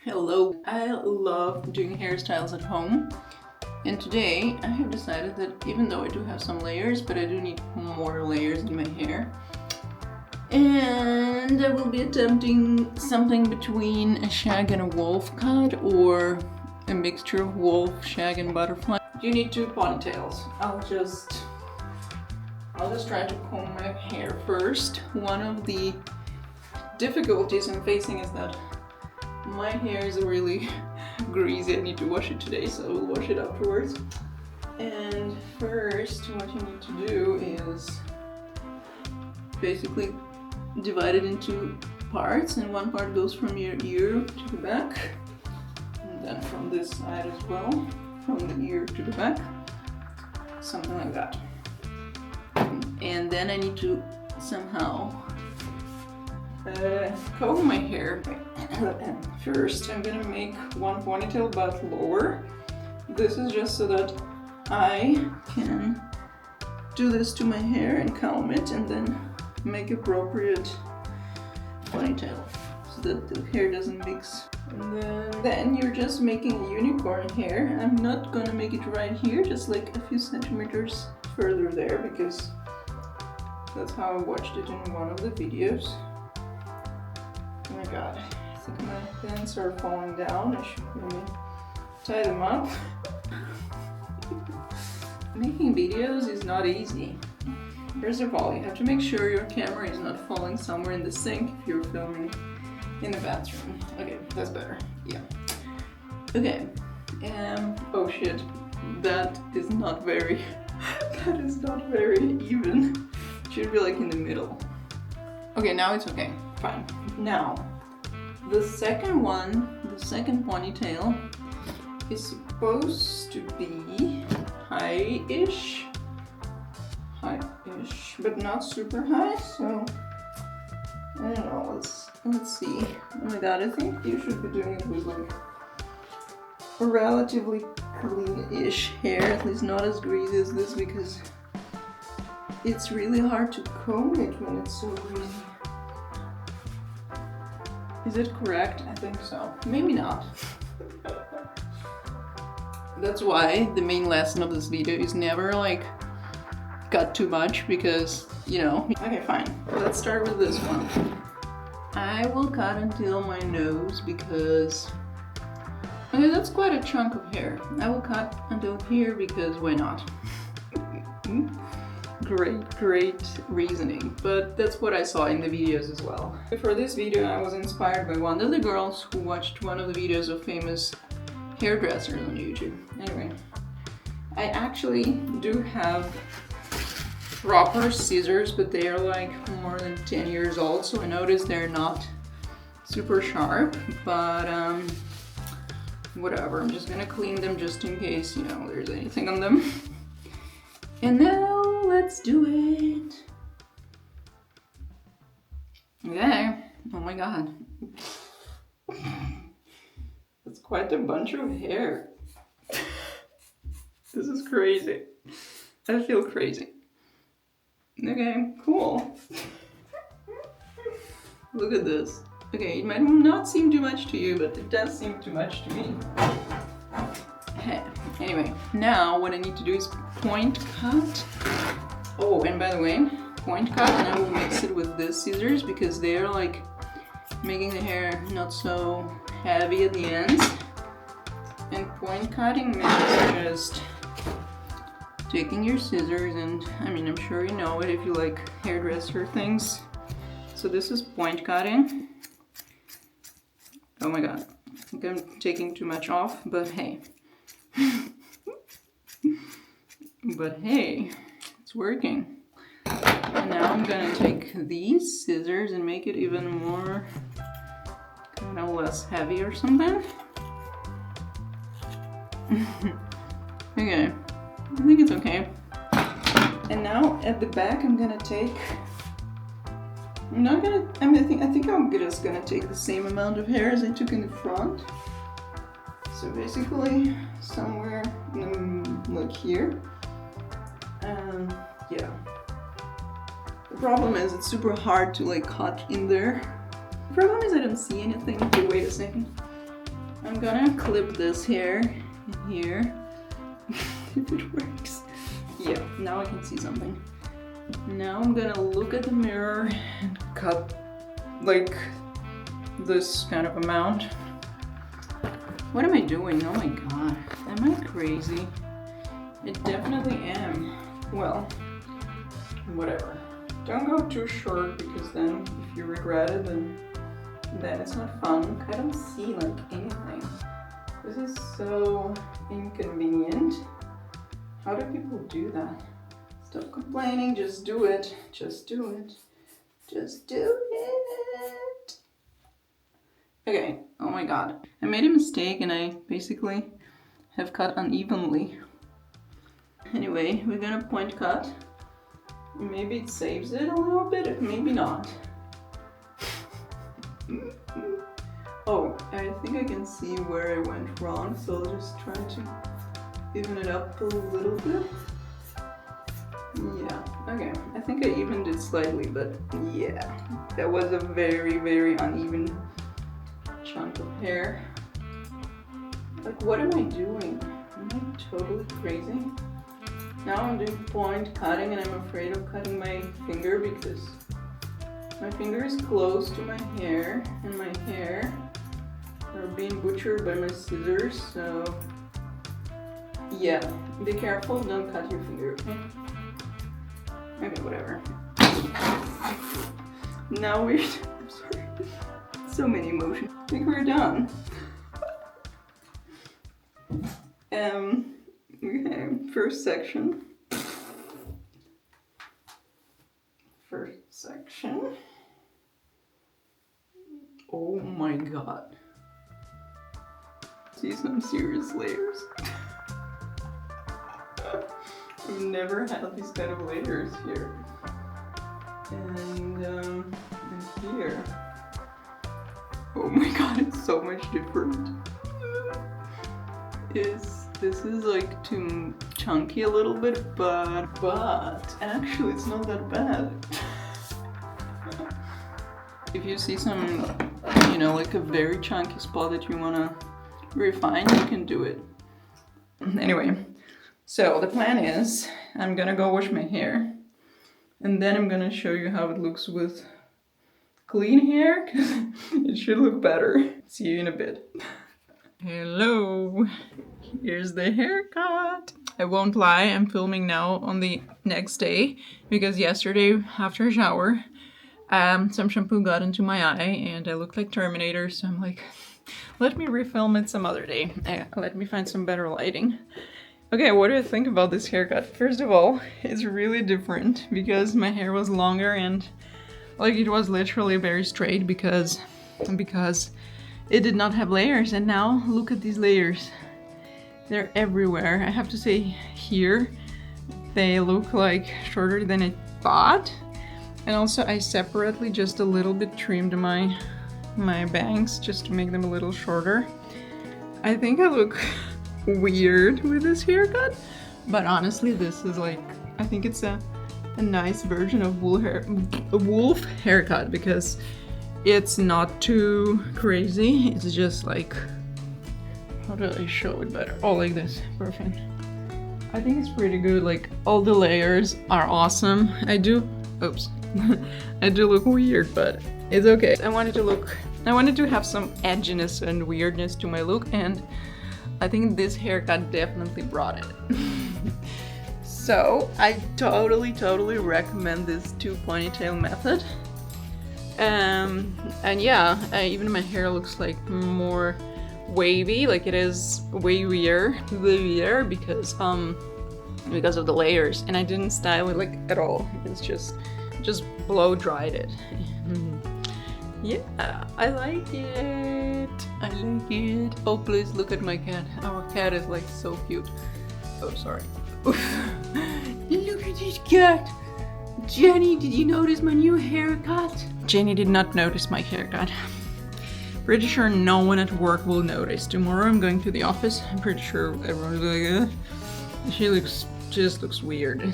Hello! I love doing hairstyles at home, and today I have decided that even though I do have some layers, but I do need more layers in my hair. And I will be attempting something between a shag and a wolf cut, or a mixture of wolf, shag and butterfly. You need 2 ponytails. I'll just try to comb my hair first. One of the difficulties I'm facing is that my hair is really greasy. I need to wash it today, so I will wash it afterwards. And first, what you need to do is basically divide it into parts, and one part goes from your ear to the back, and then from this side as well, from the ear to the back, something like that. And then I need to somehow comb my hair. First, I'm gonna make one ponytail but lower. This is just so that I can do this to my hair and comb it, and then make appropriate ponytail so that the hair doesn't mix. And then you're just making a unicorn hair. I'm not gonna make it right here, just like a few centimeters further there, because that's how I watched it in one of the videos. Oh my god, I think my pants are falling down. I should maybe tie them up. Making videos is not easy. First of all, you have to make sure your camera is not falling somewhere in the sink if you're filming in the bathroom. Okay, that's better. Yeah. Okay. Oh shit. That is not very even. It should be like in the middle. Okay, now it's okay. Fine. Now, the second ponytail is supposed to be high-ish, but not super high, so I don't know, let's see. Oh my god, I think you should be doing it with like a relatively clean-ish hair, at least not as greasy as this, because it's really hard to comb it when it's so greasy. Is it correct? I think so. Maybe not. That's why the main lesson of this video is never like cut too much, because, you know. Okay, fine. Let's start with this one. I will cut until my nose, because okay, that's quite a chunk of hair. I will cut until here because why not? Great reasoning, but that's what I saw in the videos as well. For this video I was inspired by one of the girls who watched one of the videos of famous hairdressers on YouTube. Anyway, I actually do have proper scissors, but they are like more than 10 years old, so I noticed they're not super sharp, but whatever, I'm just gonna clean them just in case, you know, there's anything on them. And now let's do it. Okay. Oh my god. That's quite a bunch of hair. This is crazy. I feel crazy. Okay, cool. Look at this. Okay, it might not seem too much to you, but it does seem too much to me. Anyway, now what I need to do is point cut. Oh, and by the way, point cut, and I will mix it with these scissors because they are like making the hair not so heavy at the ends. And point cutting means just taking your scissors, and I mean, I'm sure you know it if you like hairdresser things. So this is point cutting. Oh my god, I think I'm taking too much off, but hey. But hey, it's working. And now I'm gonna take these scissors and make it even more, kind of less heavy or something. Okay, I think it's okay. And now at the back I'm gonna take, I think I'm just gonna take the same amount of hair as I took in the front. So basically somewhere like here. Yeah. The problem is it's super hard to like cut in there. The problem is I don't see anything. Okay, wait a second. I'm gonna clip this hair in here. If it works. Yeah, now I can see something. Now I'm gonna look at the mirror and cut like this kind of amount. What am I doing? Oh my god, am I crazy? I definitely am. Well, whatever. Don't go too short because then if you regret it, then it's not fun. I don't see like anything. This is so inconvenient. How do people do that? Stop complaining, just do it. Just do it. Just do it. Okay, oh my god. I made a mistake and I basically have cut unevenly. Anyway, we're gonna point cut. Maybe it saves it a little bit, maybe not. Oh, I think I can see where I went wrong, so I'll just try to even it up a little bit. Yeah, okay. I think I evened it slightly, but yeah. That was a very, very uneven chunk of hair. Like, what am I doing? Am I totally crazy? Now I'm doing point cutting and I'm afraid of cutting my finger because my finger is close to my hair and my hair are being butchered by my scissors, so yeah, be careful, don't cut your finger, okay? Okay, whatever. Now we're, I'm sorry, so many emotions. I think we're done. Okay, first section. First section. Oh my god. See some serious layers. I've never had these kind of layers here. And here. Oh my god, it's so much different. This is like too chunky a little bit, but actually it's not that bad. If you see some, you know, like a very chunky spot that you wanna refine, you can do it. Anyway, so the plan is I'm gonna go wash my hair and then I'm gonna show you how it looks with clean hair, because it should look better. See you in a bit. Hello, here's the haircut. I won't lie, I'm filming now on the next day because yesterday after a shower, some shampoo got into my eye and I looked like Terminator, so I'm like, let me refilm it some other day. Let me find some better lighting. Okay, what do I think about this haircut? First of all, it's really different because my hair was longer and like it was literally very straight because it did not have layers, and now look at these layers. They're everywhere. I have to say here they look like shorter than I thought. And also I separately just a little bit trimmed my bangs just to make them a little shorter. I think I look weird with this haircut, but honestly this is like, I think it's a nice version of wolf haircut because it's not too crazy. It's just like, how do I show it better? Oh, like this, perfect. I think it's pretty good, like all the layers are awesome. I do look weird, but it's okay. I wanted to have some edginess and weirdness to my look, and I think this haircut definitely brought it. So I totally recommend this 2 ponytail method. And yeah, even my hair looks like more wavy, like it is wavier because of the layers, and I didn't style it like at all. It's just blow dried it. Yeah, I like it. I like it. Oh, please look at my cat. Our cat is like so cute. Oh, sorry. Look at this cat. Jenny, did you notice my new haircut? Jenny did not notice my haircut. Pretty sure no one at work will notice. Tomorrow I'm going to the office. I'm pretty sure everyone's like, she just looks weird.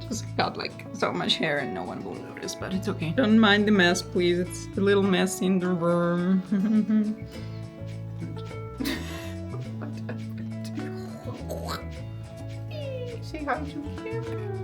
Just got like so much hair and no one will notice, but it's okay. Don't mind the mess, please. It's a little messy in the room. Say hi to camera.